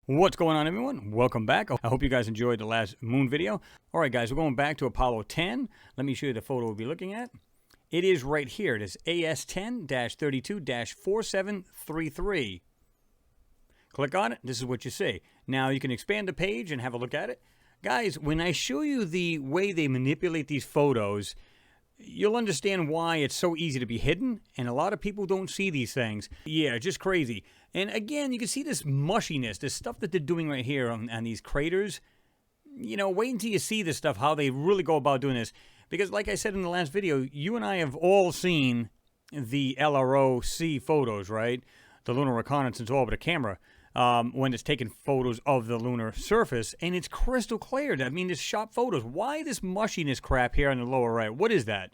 What's going on, everyone? Welcome back. I hope you guys enjoyed the last moon video. All right, guys, we're going back to Apollo 10. Let me show you the photo we'll be looking at. It is right here. It is AS10-32-4733. Click on it. This is what you see. Now, you can expand the page and have a look at it. Guys, when I show you the way they manipulate these photos, you'll understand why it's so easy to be hidden, and a lot of people don't see these things. Yeah, just crazy. And again, you can see this mushiness, this stuff that they're doing right here on these craters. You know, wait until you see this stuff, how they really go about doing this. Because like I said in the last video, you and I have all seen the LRO-C photos, right? The Lunar Reconnaissance Orbiter camera. When it's taking photos of the lunar surface, and it's crystal clear. I mean, it's shot photos. Why this mushiness crap here on the lower right? What is that?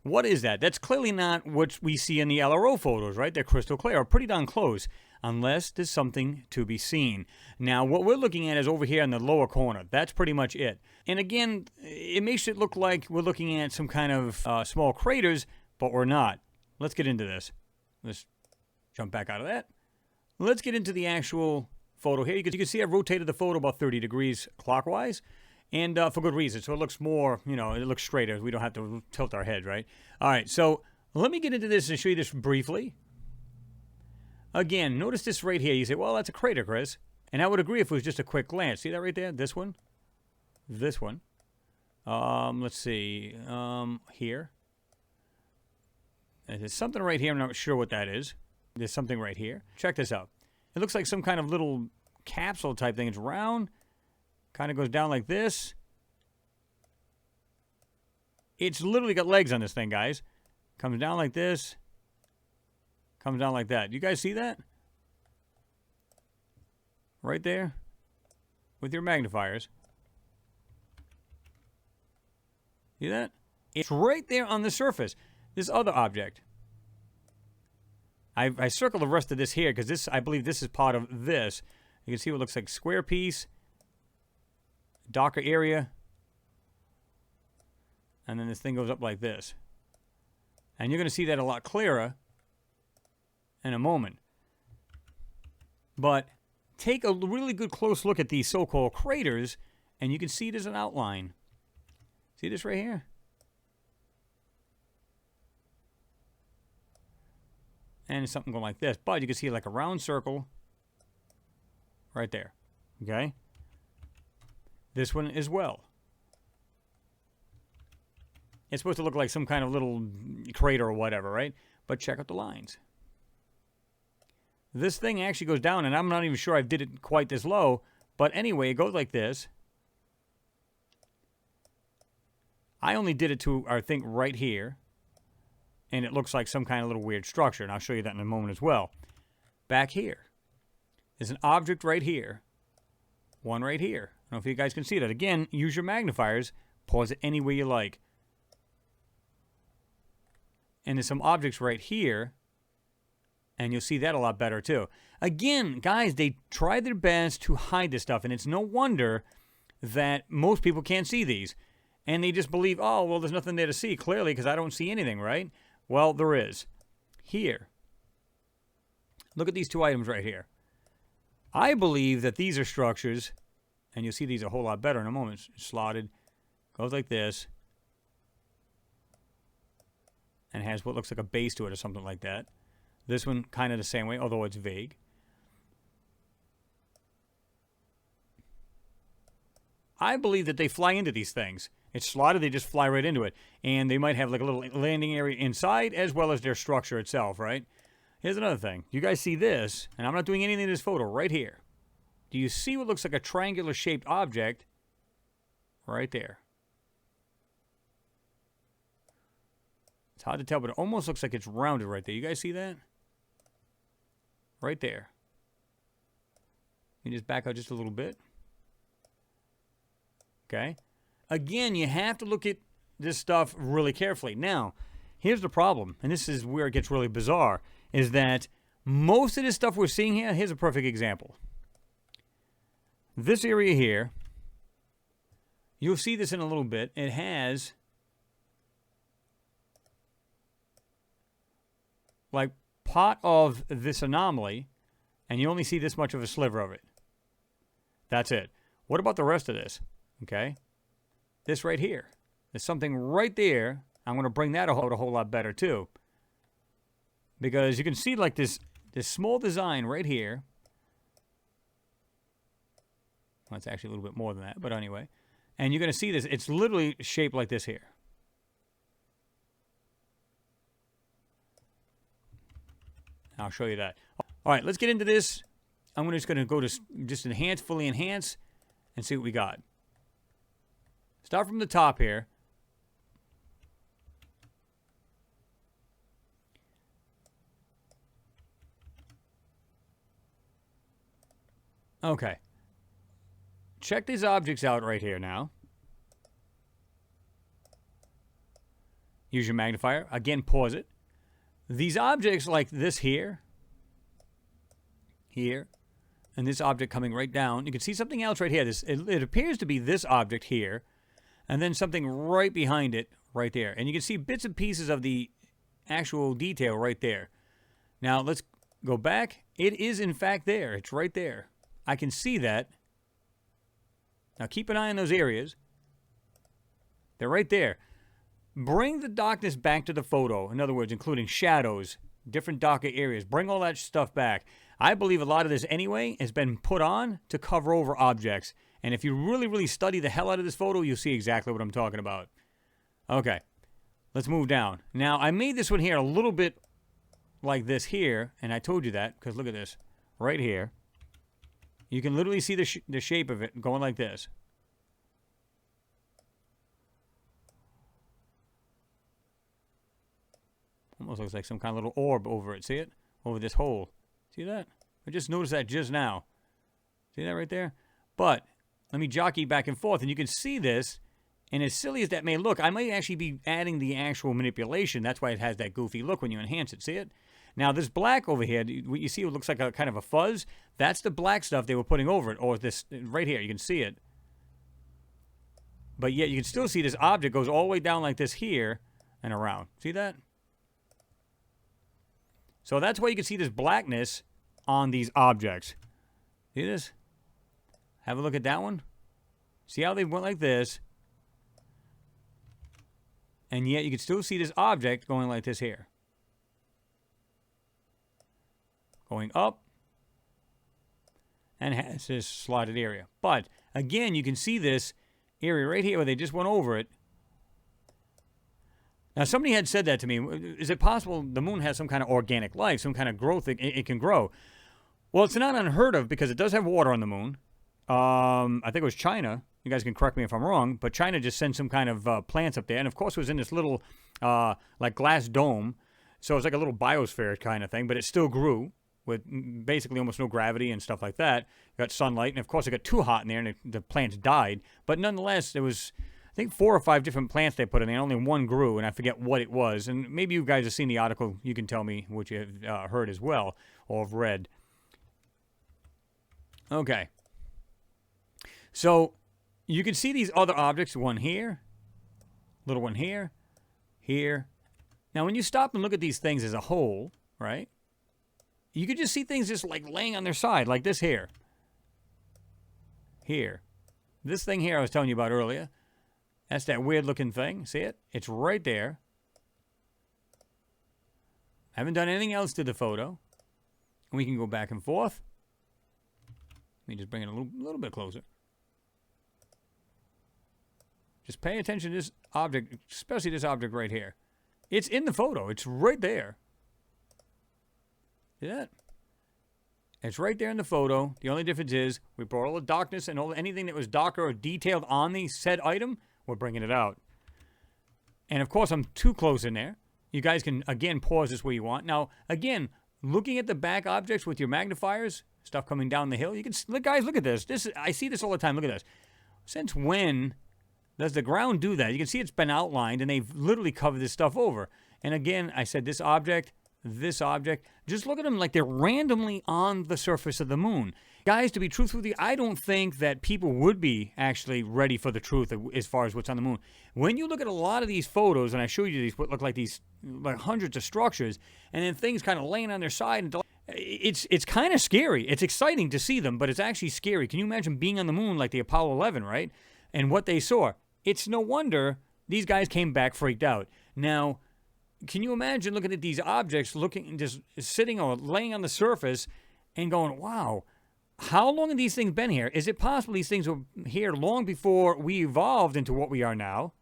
What is that? That's clearly not what we see in the LRO photos, right? They're crystal clear, or pretty darn close, unless there's something to be seen. Now, what we're looking at is over here in the lower corner. That's pretty much it. And again, it makes it look like we're looking at some kind of small craters, but we're not. Let's get into this. Let's jump back out of that. Let's get into the actual photo here. You can see I've rotated the photo about 30 degrees clockwise, and for good reason. So it looks more, you know, it looks straighter. We don't have to tilt our head, right? All right, so let me get into this and show you this briefly. Again, notice this right here. You say, well, that's a crater, Chris. And I would agree if it was just a quick glance. See that right there? This one? This one. Let's see. Here. And there's something right here. I'm not sure what that is. There's something right here. Check this out. It looks like some kind of little capsule type thing. It's round. Kind of goes down like this. It's literally got legs on this thing, guys. Comes down like this. Comes down like that. You guys see that? Right there. With your magnifiers. See that? It's right there on the surface. This other object. I circle the rest of this here because this, I believe this is part of this. You can see what looks like square piece, darker area, and then this thing goes up like this. And you're going to see that a lot clearer in a moment. But take a really good close look at these so-called craters, and you can see there's an outline. See this right here? And it's something going like this. But you can see like a round circle right there. Okay? This one as well. It's supposed to look like some kind of little crater or whatever, right? But check out the lines. This thing actually goes down, and I'm not even sure I did it quite this low. But anyway, it goes like this. I only did it to, I think, right here. And it looks like some kind of little weird structure. And I'll show you that in a moment as well. Back here. There's an object right here. One right here. I don't know if you guys can see that. Again, use your magnifiers. Pause it any way you like. And there's some objects right here. And you'll see that a lot better too. Again, guys, they try their best to hide this stuff. And it's no wonder that most people can't see these. And they just believe, oh, well, there's nothing there to see. Clearly, because I don't see anything, right? Well, there is. Here. Look at these two items right here. I believe that these are structures, and you'll see these a whole lot better in a moment. It's slotted. Goes like this. And has what looks like a base to it or something like that. This one kind of the same way, although it's vague. I believe that they fly into these things. It's slotted, they just fly right into it. And they might have like a little landing area inside as well as their structure itself, right? Here's another thing. You guys see this, and I'm not doing anything in this photo, right here. Do you see what looks like a triangular shaped object right there? It's hard to tell, but it almost looks like it's rounded right there. You guys see that? Right there. You just back out just a little bit. Okay? Again, you have to look at this stuff really carefully. Now, here's the problem, and this is where it gets really bizarre, is that most of this stuff we're seeing here, here's a perfect example. This area here, you'll see this in a little bit, it has like part of this anomaly, and you only see this much of a sliver of it. That's it. What about the rest of this? Okay. This right here. There's something right there. I'm going to bring that out a whole lot better too. Because you can see like this small design right here. Well, it's actually a little bit more than that, but anyway. And you're going to see this. It's literally shaped like this here. I'll show you that. All right, let's get into this. I'm just going to go to just enhance, fully enhance, and see what we got. Start from the top here. Okay. Check these objects out right here now. Use your magnifier. Again, pause it. These objects like this here, and this object coming right down. You can see something else right here. It appears to be this object here, and then something right behind it right there. And you can see bits and pieces of the actual detail right there. Now, let's go back. It is, in fact, there. It's right there. I can see that. Now, keep an eye on those areas. They're right there. Bring the darkness back to the photo. In other words, including shadows, different darker areas. Bring all that stuff back. I believe a lot of this, anyway, has been put on to cover over objects. And if you really, really study the hell out of this photo, you'll see exactly what I'm talking about. Okay. Let's move down. Now, I made this one here a little bit like this here. And I told you that because look at this. Right here. You can literally see the shape of it going like this. Almost looks like some kind of little orb over it. See it? Over this hole. See that? I just noticed that just now. See that right there? But let me jockey back and forth, and you can see this. And as silly as that may look, I might actually be adding the actual manipulation. That's why it has that goofy look when you enhance it. See it? Now, this black over here, what you see it looks like a kind of a fuzz. That's the black stuff they were putting over it. Or this right here, you can see it. But yet you can still see this object goes all the way down like this here and around. See that? So that's why you can see this blackness on these objects. See this? Have a look at that one. See how they went like this? And yet you can still see this object going like this here. Going up. And has this slotted area. But, again, you can see this area right here where they just went over it. Now, somebody had said that to me. Is it possible the moon has some kind of organic life, some kind of growth it can grow? Well, it's not unheard of because it does have water on the moon. I think it was China. You guys can correct me if I'm wrong. But China just sent some kind of plants up there. And, of course, it was in this little, like, glass dome. So it's like a little biosphere kind of thing. But it still grew with basically almost no gravity and stuff like that. Got sunlight. And, of course, it got too hot in there and the plants died. But, nonetheless, there was, I think, 4 or 5 different plants they put in there. Only one grew, and I forget what it was. And maybe you guys have seen the article. You can tell me what you have heard as well or have read. Okay. So you can see these other objects. One here. Little one here. Here. Now, when you stop and look at these things as a whole, right, you can just see things just like laying on their side, like this here. Here. This thing here I was telling you about earlier. That's that weird-looking thing. See it? It's right there. I haven't done anything else to the photo. And we can go back and forth. Let me just bring it a little bit closer. Just pay attention to this object, especially this object right here. It's in the photo. It's right there. See that? It's right there in the photo. The only difference is we brought all the darkness and anything that was darker or detailed on the said item. We're bringing it out. And, of course, I'm too close in there. You guys can, again, pause this where you want. Now, again, looking at the back objects with your magnifiers, stuff coming down the hill, you can look, guys, look at this. I see this all the time. Look at this. Since when does the ground do that? You can see it's been outlined, and they've literally covered this stuff over. And, again, I said this object, just look at them like they're randomly on the surface of the moon. Guys, to be truthful with you, I don't think that people would be actually ready for the truth as far as what's on the moon. When you look at a lot of these photos, and I showed you these, what look like these, like hundreds of structures, and then things kind of laying on their side, and it's kind of scary. It's exciting to see them, but it's actually scary. Can you imagine being on the moon like the Apollo 11, right? And what they saw? It's no wonder these guys came back freaked out. Now, can you imagine looking at these objects, looking just sitting or laying on the surface and going, wow, how long have these things been here? Is it possible these things were here long before we evolved into what we are now?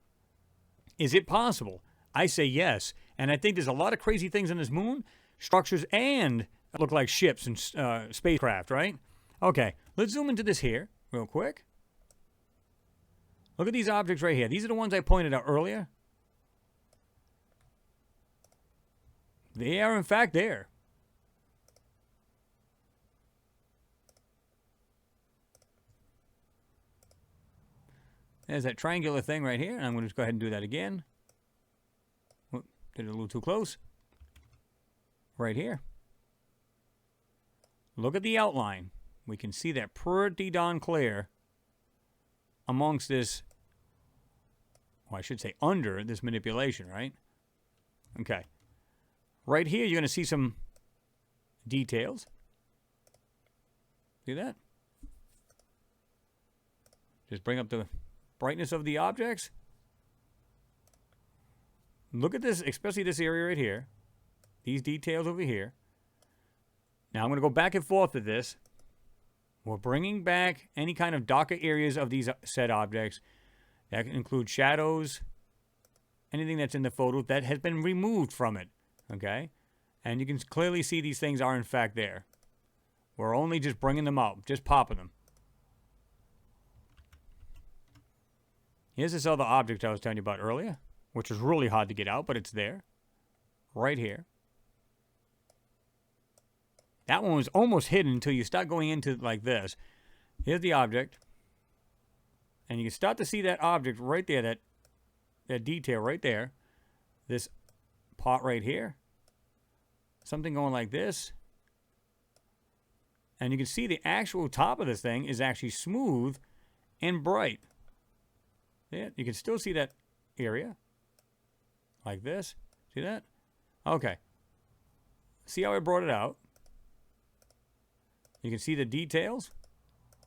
Is it possible? I say yes. And I think there's a lot of crazy things on this moon, structures, and look like ships and spacecraft, right? Okay, let's zoom into this here real quick. Look at these objects right here. These are the ones I pointed out earlier. They are, in fact, there. There's that triangular thing right here, and I'm going to just go ahead and do that again. Whoop, did it a little too close. Right here. Look at the outline. We can see that pretty darn clear amongst this, well, I should say under this manipulation, right? Okay. Right here, you're going to see some details. See that? Just bring up the brightness of the objects. Look at this, especially this area right here. These details over here. Now I'm going to go back and forth with this. We're bringing back any kind of darker areas of these said objects. That can include shadows, anything that's in the photo that has been removed from it. Okay? And you can clearly see these things are in fact there. We're only just bringing them out, just popping them. Here's this other object I was telling you about earlier, which was really hard to get out, but it's there. Right here. That one was almost hidden until you start going into it like this. Here's the object. And you can start to see that object right there, that detail right there. This part right here. Something going like this. And you can see the actual top of this thing is actually smooth and bright. Yeah, you can still see that area. Like this. See that? Okay. See how I brought it out? You can see the details.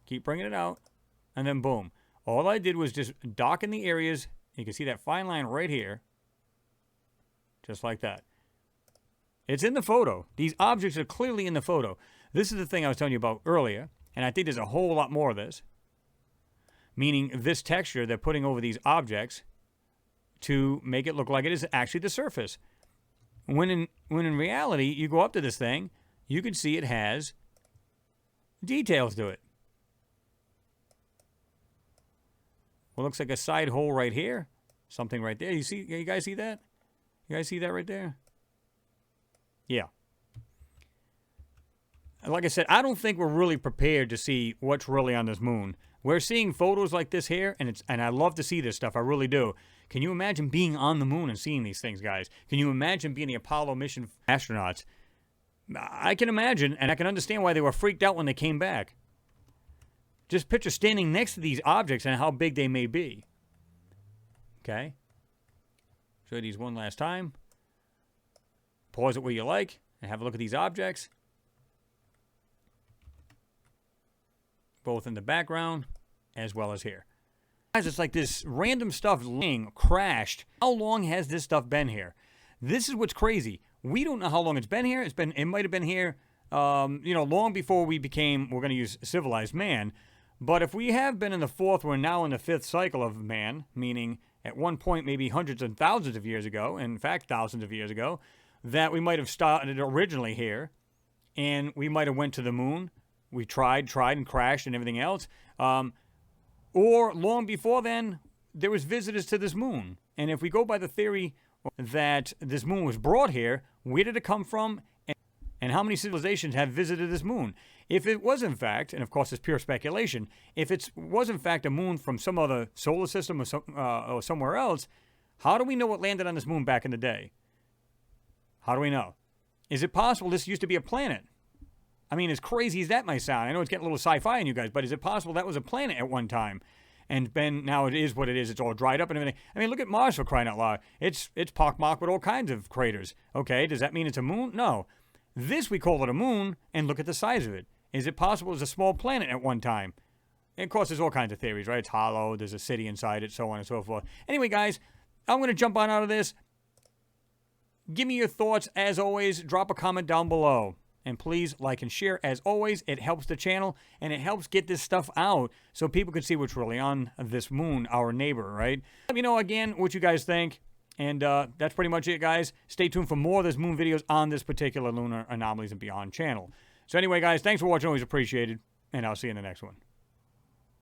Keep bringing it out. And then boom. All I did was just darken the areas. You can see that fine line right here. Just like that. It's in the photo. These objects are clearly in the photo. This is the thing I was telling you about earlier. And I think there's a whole lot more of this. Meaning this texture they're putting over these objects to make it look like it is actually the surface. When in reality, you go up to this thing, you can see it has details to it. Well, looks like a side hole right here. Something right there. You guys see that? You guys see that right there? Yeah. Like I said, I don't think we're really prepared to see what's really on this moon. We're seeing photos like this here, and I love to see this stuff. I really do. Can you imagine being on the moon and seeing these things, guys? Can you imagine being the Apollo mission astronauts? I can imagine, and I can understand why they were freaked out when they came back. Just picture standing next to these objects and how big they may be. Okay? Show you these one last time. Pause it where you like and have a look at these objects. Both in the background as well as here. Guys, it's like this random stuff laying crashed. How long has this stuff been here? This is what's crazy. We don't know how long it's been here. It might have been here, long before we became, we're going to use civilized man. But if we have been in the fourth, we're now in the fifth cycle of man, meaning at one point maybe hundreds and thousands of years ago, in fact thousands of years ago, that we might have started originally here, and we might have went to the moon. We tried and crashed and everything else. Or long before then, there was visitors to this moon. And if we go by the theory that this moon was brought here, where did it come from? And how many civilizations have visited this moon? If it was in fact, and of course it's pure speculation, if it was in fact a moon from some other solar system or somewhere else, how do we know what landed on this moon back in the day? How do we know? Is it possible this used to be a planet? I mean, as crazy as that might sound, I know it's getting a little sci-fi on you guys, but is it possible that was a planet at one time? And now it is what it is. It's all dried up and everything. I mean, look at Mars, for crying out loud. It's pockmarked with all kinds of craters. Okay, does that mean it's a moon? No. This we call it a moon, and look at the size of it. Is it possible it's a small planet at one time? And of course, there's all kinds of theories, right? It's hollow, there's a city inside it, so on and so forth. Anyway, guys, I'm going to jump on out of this. Give me your thoughts. As always, drop a comment down below. And please like and share. As always, it helps the channel, and it helps get this stuff out so people can see what's really on this moon, our neighbor, right? Let me know, again, what you guys think. And that's pretty much it, guys. Stay tuned for more of those moon videos on this particular Lunar Anomalies and Beyond channel. So anyway, guys, thanks for watching. Always appreciated. And I'll see you in the next one.